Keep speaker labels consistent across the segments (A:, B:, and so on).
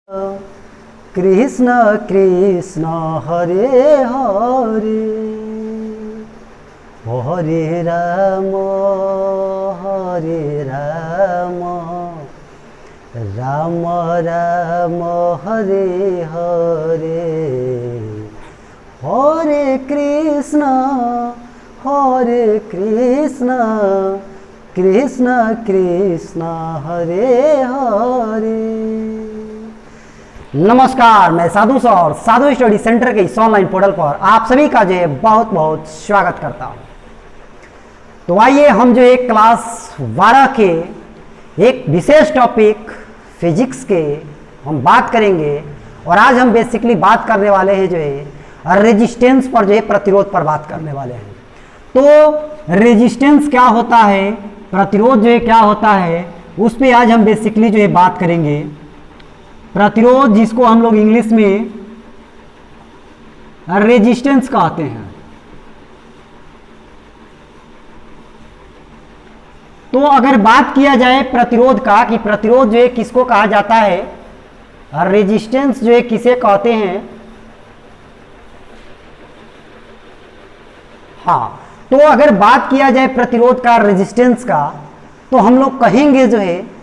A: कृष्ण कृष्ण हरे हरे हरे राम राम राम हरे हरे हरे कृष्ण कृष्ण कृष्ण हरे हरे। नमस्कार, मैं साधु सौर साधु स्टडी सेंटर के इस ऑनलाइन पोर्टल पर आप सभी का जो बहुत बहुत स्वागत करता हूं। तो आइए हम जो एक क्लास 12 के एक विशेष टॉपिक फिजिक्स के हम बात करेंगे। और आज हम बेसिकली बात करने वाले हैं जो है रेजिस्टेंस पर, जो है प्रतिरोध पर बात करने वाले हैं। तो रेजिस्टेंस क्या होता है, प्रतिरोध जो है क्या होता है, उस पर आज हम बेसिकली जो है बात करेंगे। प्रतिरोध जिसको हम लोग इंग्लिश में रेजिस्टेंस कहते हैं। तो अगर बात किया जाए प्रतिरोध का कि प्रतिरोध जो है किसको कहा जाता है, रेजिस्टेंस जो है किसे कहते हैं। हाँ, तो अगर बात किया जाए प्रतिरोध का, रेजिस्टेंस का, तो हम लोग कहेंगे जो है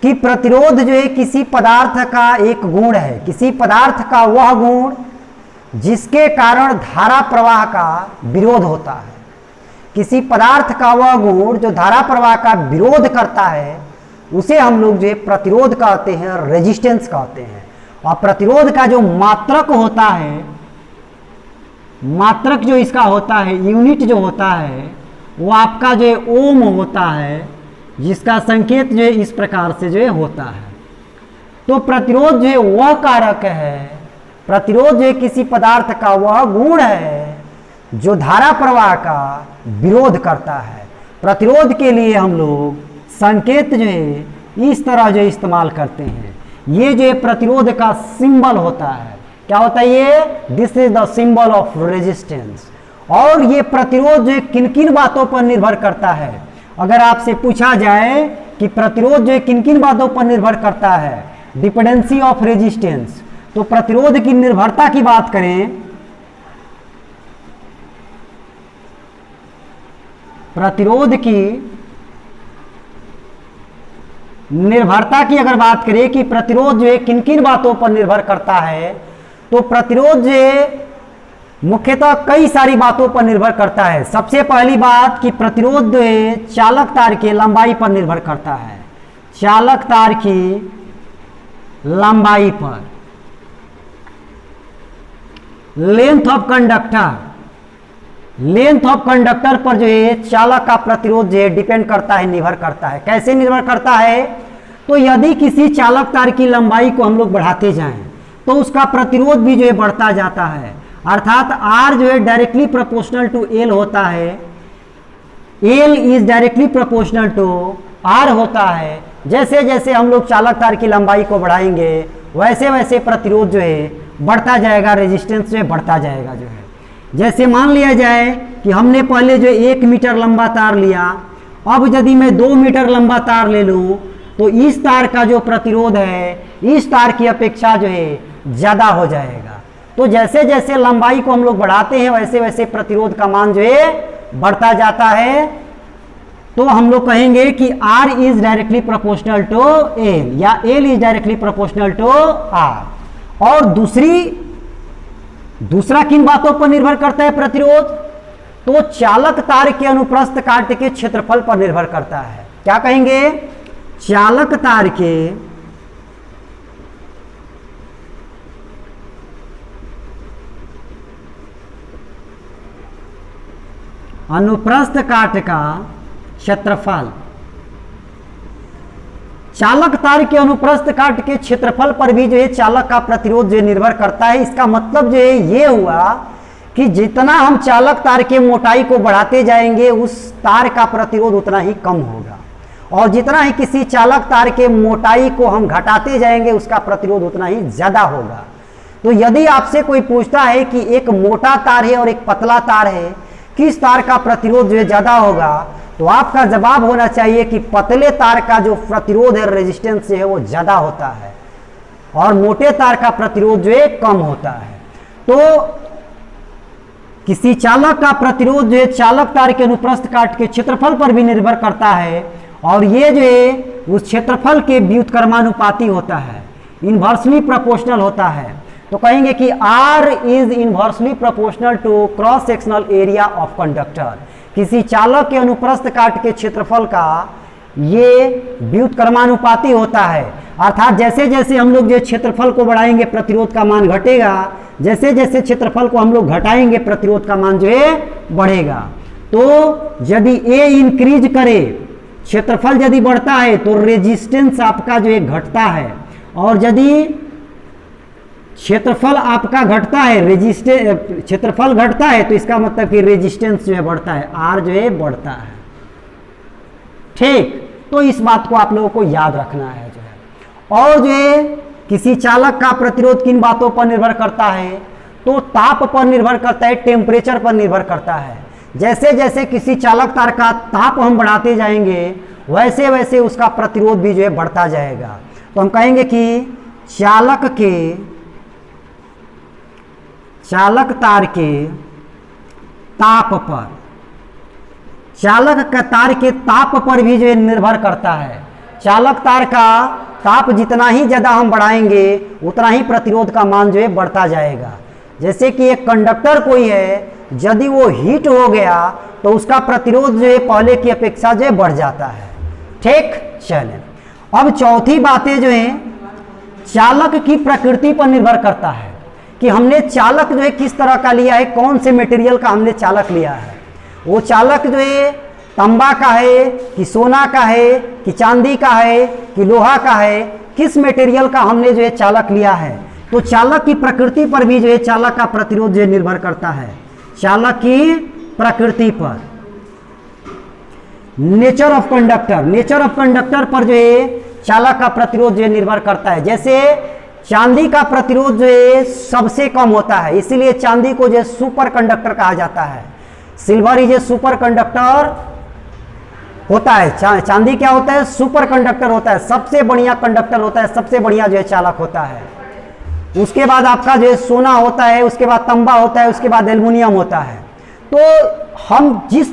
A: कि प्रतिरोध जो है किसी पदार्थ का एक गुण है, किसी पदार्थ का वह गुण जिसके कारण धारा प्रवाह का विरोध होता है। किसी पदार्थ का वह गुण जो धारा प्रवाह का विरोध करता है उसे हम लोग जो है प्रतिरोध कहते हैं, रेजिस्टेंस कहते हैं। और प्रतिरोध का जो मात्रक होता है, मात्रक जो इसका होता है, यूनिट जो होता है, वो आपका जो है ओम होता है, जिसका संकेत जो है इस प्रकार से जो है होता है। तो प्रतिरोध जो है वह कारक है, प्रतिरोध जो है किसी पदार्थ का वह गुण है जो धारा प्रवाह का विरोध करता है। प्रतिरोध के लिए हम लोग संकेत जो है इस तरह जो इस्तेमाल करते हैं। ये जो है प्रतिरोध का सिंबल होता है। क्या होता है ये? This is the symbol of resistance. और ये प्रतिरोध जो है किन किन बातों पर निर्भर करता है। अगर आपसे पूछा जाए कि प्रतिरोध जो है किन किन बातों पर निर्भर करता है, डिपेंडेंसी ऑफ रेजिस्टेंस, तो प्रतिरोध की निर्भरता की बात करें, प्रतिरोध की निर्भरता की अगर बात करें कि प्रतिरोध जो है किन किन बातों पर निर्भर करता है, तो प्रतिरोध जो है मुख्यतः कई सारी बातों पर निर्भर करता है। सबसे पहली बात कि प्रतिरोध जो है चालक तार की लंबाई पर निर्भर करता है। चालक तार की लंबाई पर, length of conductor, length of conductor पर जो है चालक का प्रतिरोध जो है डिपेंड करता है, निर्भर करता है। कैसे निर्भर करता है? तो यदि किसी चालक तार की लंबाई को हम लोग बढ़ाते जाएं तो उसका प्रतिरोध भी जो है बढ़ता जाता है। अर्थात R जो है डायरेक्टली प्रोपोर्शनल टू L होता है, L is directly proportional to R होता है। जैसे जैसे हम लोग चालक तार की लंबाई को बढ़ाएंगे वैसे वैसे प्रतिरोध जो है बढ़ता जाएगा, रेजिस्टेंस जो है बढ़ता जाएगा जो है। जैसे मान लिया जाए कि हमने पहले जो 1 मीटर लंबा तार लिया, अब यदि मैं 2 मीटर लंबा तार ले लूँ तो इस तार का जो प्रतिरोध है इस तार की अपेक्षा जो है ज़्यादा हो जाएगा। तो जैसे जैसे लंबाई को हम लोग बढ़ाते हैं वैसे वैसे प्रतिरोध का मान जो है बढ़ता जाता है। तो हम लोग कहेंगे कि R is directly proportional to L या L is directly proportional to R। और दूसरा किन बातों पर निर्भर करता है प्रतिरोध? तो चालक तार के अनुप्रस्थ काट के क्षेत्रफल पर निर्भर करता है। क्या कहेंगे? चालक तार के अनुप्रस्थ काट का क्षेत्रफल, चालक तार के अनुप्रस्थ काट के क्षेत्रफल पर भी जो है चालक का प्रतिरोध जो निर्भर करता है। इसका मतलब जो है ये हुआ कि जितना हम चालक तार के मोटाई को बढ़ाते जाएंगे उस तार का प्रतिरोध उतना ही कम होगा, और जितना ही किसी चालक तार के मोटाई को हम घटाते जाएंगे उसका प्रतिरोध उतना ही ज्यादा होगा। तो यदि आपसे कोई पूछता है कि एक मोटा तार है और एक पतला तार है, किस तार का प्रतिरोध जो है ज्यादा होगा, तो आपका जवाब होना चाहिए कि पतले तार का जो प्रतिरोध है, रेजिस्टेंस है, वो ज्यादा होता है। और मोटे तार का प्रतिरोध जो है कम होता है। तो किसी चालक का प्रतिरोध जो है चालक तार के अनुप्रस्थ काट के क्षेत्रफल पर भी निर्भर करता है, और ये जो है उस क्षेत्रफल के व्युत्क्रमानुपाती होता है, इन्वर्सली प्रोपोर्शनल होता है। तो कहेंगे कि R is inversely proportional to cross sectional area of conductor. किसी चालक के अनुप्रस्थ काट के क्षेत्रफल का ये व्युत्क्रमानुपाती होता है, अर्थात जैसे जैसे हम लोग जो क्षेत्रफल को बढ़ाएंगे प्रतिरोध का मान घटेगा, जैसे जैसे क्षेत्रफल को हम लोग घटाएंगे प्रतिरोध का मान जो है बढ़ेगा। तो यदि A इंक्रीज करे, क्षेत्रफल यदि बढ़ता है तो रेजिस्टेंस आपका जो है घटता है, और यदि क्षेत्रफल आपका घटता है, क्षेत्रफल घटता है तो इसका मतलब कि रेजिस्टेंस जो है बढ़ता है, R जो है बढ़ता है। ठीक, तो इस बात को आप लोगों को याद रखना है जो है। और जो है किसी चालक का प्रतिरोध किन बातों पर निर्भर करता है, तो ताप पर निर्भर करता है, टेम्परेचर पर निर्भर करता है। जैसे जैसे किसी चालक तार का ताप हम बढ़ाते जाएंगे वैसे वैसे उसका प्रतिरोध भी जो है बढ़ता जाएगा। तो हम कहेंगे कि चालक तार के ताप पर, चालक का तार के ताप पर भी जो है निर्भर करता है। चालक तार का ताप जितना ही ज़्यादा हम बढ़ाएंगे उतना ही प्रतिरोध का मान जो है बढ़ता जाएगा। जैसे कि एक कंडक्टर कोई है, यदि वो हीट हो गया तो उसका प्रतिरोध जो है पहले की अपेक्षा जो है बढ़ जाता है। ठीक, चलें अब चौथी बातें जो है चालक की प्रकृति पर निर्भर करता है कि हमने चालक जो है किस तरह का लिया है, कौन से मटेरियल का हमने चालक लिया है। वो चालक जो है तांबा का है कि सोना का है कि चांदी का है कि लोहा का है, किस मटेरियल का हमने जो है चालक लिया है। तो चालक की प्रकृति पर भी जो है चालक का प्रतिरोध जो है निर्भर करता है, चालक की प्रकृति पर। नेचर ऑफ कंडक्टर पर जो है चालक का प्रतिरोध जो है निर्भर करता है। जैसे चांदी का प्रतिरोध जो है सबसे कम होता है, इसीलिए चांदी को जो है सुपर कंडक्टर कहा जाता है। Silver is a super conductor होता है, चांदी क्या होता है, सुपर कंडक्टर होता है, सबसे बढ़िया कंडक्टर होता है, सबसे बढ़िया जो है चालक होता है। उसके बाद आपका जो है सोना होता है, उसके बाद तांबा होता है, उसके बाद एल्युमिनियम होता है। तो हम जिस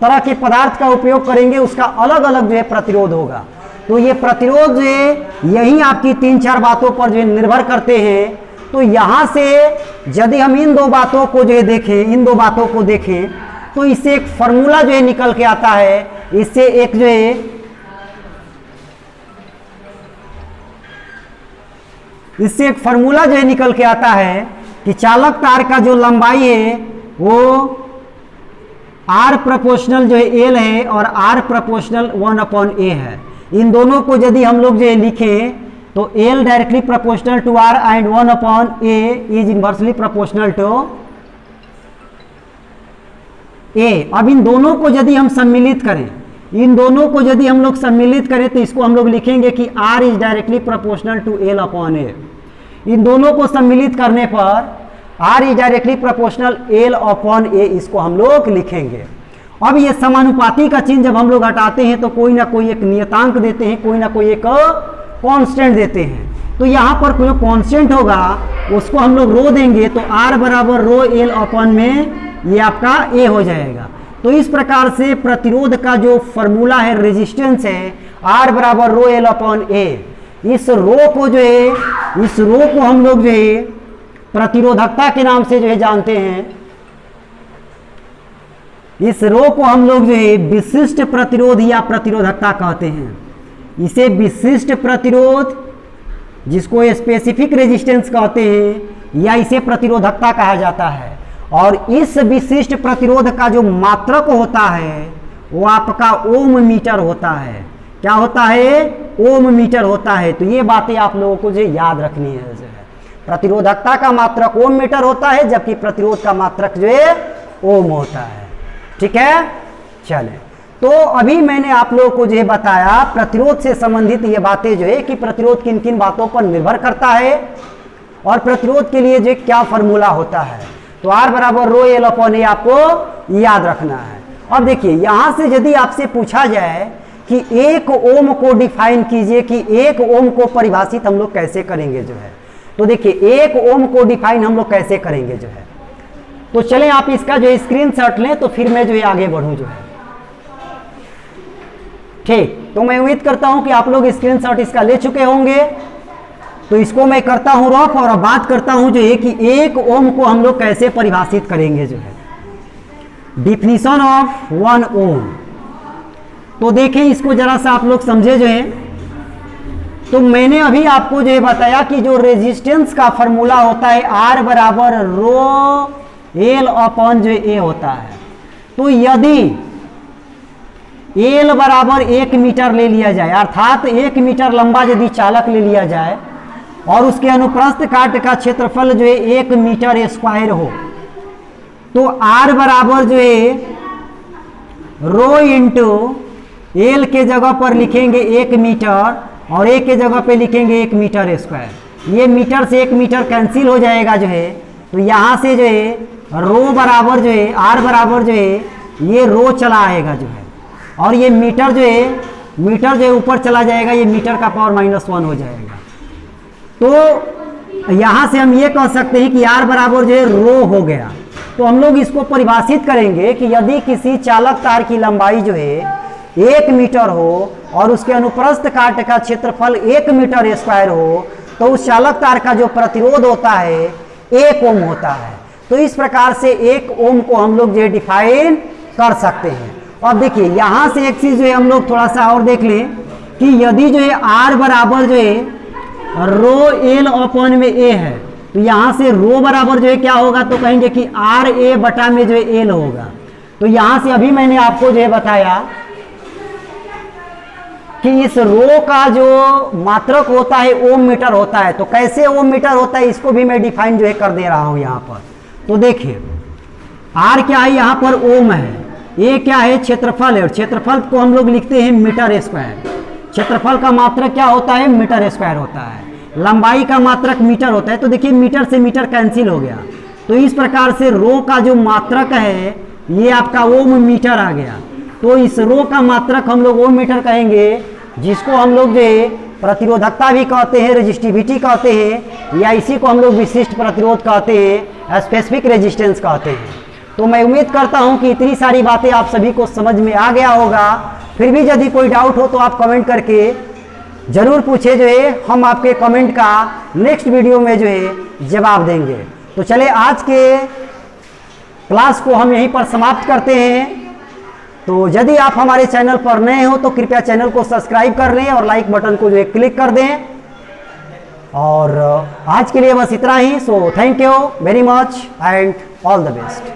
A: तरह के पदार्थ का उपयोग करेंगे उसका अलग अलग जो है प्रतिरोध होगा। तो ये प्रतिरोध जो है यही आपकी 3-4 बातों पर जो है निर्भर करते हैं। तो यहाँ से यदि हम इन दो बातों को जो है देखें, तो इससे एक फॉर्मूला जो है निकल के आता है। इससे एक जो है फॉर्मूला जो है निकल के आता है कि चालक तार का जो लंबाई है वो R प्रोपोर्शनल जो है L है और R प्रोपोर्शनल 1/A है। इन दोनों को यदि हम लोग जो है लिखें तो L directly proportional to R and 1/A is inversely proportional to A। अब इन दोनों को यदि हम सम्मिलित करें, तो इसको हम लोग लिखेंगे कि R is directly proportional to L/A। इन दोनों को सम्मिलित करने पर R is directly proportional L/A इसको हम लोग लिखेंगे। अब ये समानुपाती का चिन्ह जब हम लोग हटाते हैं तो कोई ना कोई एक नियतांक देते हैं, कोई ना कोई एक कांस्टेंट देते हैं। तो यहाँ पर कोई कांस्टेंट होगा उसको हम लोग रो देंगे, तो R बराबर रो L/ में ये आपका A हो जाएगा। तो इस प्रकार से प्रतिरोध का जो फॉर्मूला है, रेजिस्टेंस है, R बराबर रो L/A। इस रो को हम लोग जो है प्रतिरोधकता के नाम से जो है जानते हैं। इस रो को हम लोग जो है विशिष्ट प्रतिरोध या प्रतिरोधकता कहते हैं। इसे विशिष्ट प्रतिरोध, जिसको स्पेसिफिक रेजिस्टेंस कहते हैं, या इसे प्रतिरोधकता कहा जाता है। और इस विशिष्ट प्रतिरोध का जो मात्रक होता है वो आपका ओम मीटर होता है। क्या होता है? ओम मीटर होता है। तो ये बातें आप लोगों को जो याद रखनी है। जो है प्रतिरोधकता का मात्रक ओम मीटर होता है, जबकि प्रतिरोध का मात्रक जो है ओम होता है। ठीक है, चलें। तो अभी मैंने आप लोगों को जो है बताया प्रतिरोध से संबंधित ये बातें जो है कि प्रतिरोध किन किन बातों पर निर्भर करता है और प्रतिरोध के लिए जो क्या फॉर्मूला होता है। तो R बराबर रो L/A आपको याद रखना है। अब देखिए, यहां से यदि आपसे पूछा जाए कि एक ओम को डिफाइन कीजिए कि एक ओम को परिभाषित हम लोग कैसे करेंगे जो है। तो देखिए एक ओम को डिफाइन हम लोग कैसे करेंगे जो है। तो चलें आप इसका जो स्क्रीनशॉट लें तो फिर मैं जो है आगे बढ़ूं जो है। ठीक, तो मैं उम्मीद करता हूं कि आप लोग स्क्रीनशॉट इसका ले चुके होंगे। तो इसको मैं करता हूं रफ और बात करता हूं जो है कि एक ओम को हम लोग कैसे परिभाषित करेंगे जो है। डिफिनीशन ऑफ 1 ओम। तो देखें इसको जरा सा आप लोग समझे जो है। तो मैंने अभी आपको जो है बताया कि जो रेजिस्टेंस का फॉर्मूला होता है R बराबर रो एल अपॉन जो ए होता है। तो यदि एल बराबर 1 मीटर ले लिया जाए, अर्थात 1 मीटर लंबा यदि चालक ले लिया जाए और उसके अनुप्रस्थ काट का क्षेत्रफल जो है 1 मीटर स्क्वायर हो, तो R बराबर जो है रो इंटू एल के जगह पर लिखेंगे 1 मीटर और ए के जगह पे लिखेंगे 1 मीटर स्क्वायर। ये मीटर से 1 मीटर कैंसिल हो जाएगा जो है। तो यहाँ से जो है रो बराबर जो है R बराबर जो है ये रो चला आएगा जो है, और ये मीटर जो है ऊपर चला जाएगा, ये मीटर का पावर -1 हो जाएगा। तो यहाँ से हम ये कह सकते हैं कि R बराबर जो है रो हो गया। तो हम लोग इसको परिभाषित करेंगे कि यदि किसी चालक तार की लंबाई जो है 1 मीटर हो और उसके अनुप्रस्थ काट का क्षेत्रफल 1 मीटर स्क्वायर हो, तो उस चालक तार का जो प्रतिरोध होता है 1 ओम होता है। तो इस प्रकार से 1 ओम को हम लोग जो डिफाइन कर सकते हैं। और देखिए यहाँ से एक चीज जो है हम लोग थोड़ा सा और देख लें कि यदि जो है R बराबर जो है रो एल अपॉन में ए है, तो यहाँ से रो बराबर जो है क्या होगा, तो कहेंगे कि R ए बटा में जो है एल होगा। तो यहाँ से अभी मैंने आपको जो है बताया कि इस रो का जो मात्रक होता है ओम मीटर होता है। तो कैसे ओम मीटर होता है इसको भी मैं डिफाइन जो है कर दे रहा हूं यहाँ पर। तो देखिए R क्या है, यहाँ पर ओम है, ए क्या है क्षेत्रफल है, और क्षेत्रफल को हम लोग लिखते हैं मीटर स्क्वायर। क्षेत्रफल का मात्रक क्या होता है, मीटर स्क्वायर होता है। लंबाई का मात्रक मीटर होता है। तो देखिए मीटर से मीटर कैंसिल हो गया। तो इस प्रकार से रो का जो मात्रक है ये आपका ओम मीटर आ गया। तो इस रो का मात्रक हम लोग ओम मीटर कहेंगे, जिसको हम लोग जो प्रतिरोधकता भी कहते हैं, रेजिस्टिविटी कहते हैं, या इसी को हम लोग विशिष्ट प्रतिरोध कहते हैं, स्पेसिफिक रेजिस्टेंस कहते हैं। तो मैं उम्मीद करता हूं कि इतनी सारी बातें आप सभी को समझ में आ गया होगा। फिर भी यदि कोई डाउट हो तो आप कमेंट करके जरूर पूछे जो है, हम आपके कमेंट का नेक्स्ट वीडियो में जो है जवाब देंगे। तो चले आज के क्लास को हम यहीं पर समाप्त करते हैं। तो यदि आप हमारे चैनल पर नए हो तो कृपया चैनल को सब्सक्राइब कर लें और लाइक बटन को जो है क्लिक कर दें। और आज के लिए बस इतना ही। So thank you very much and all the best.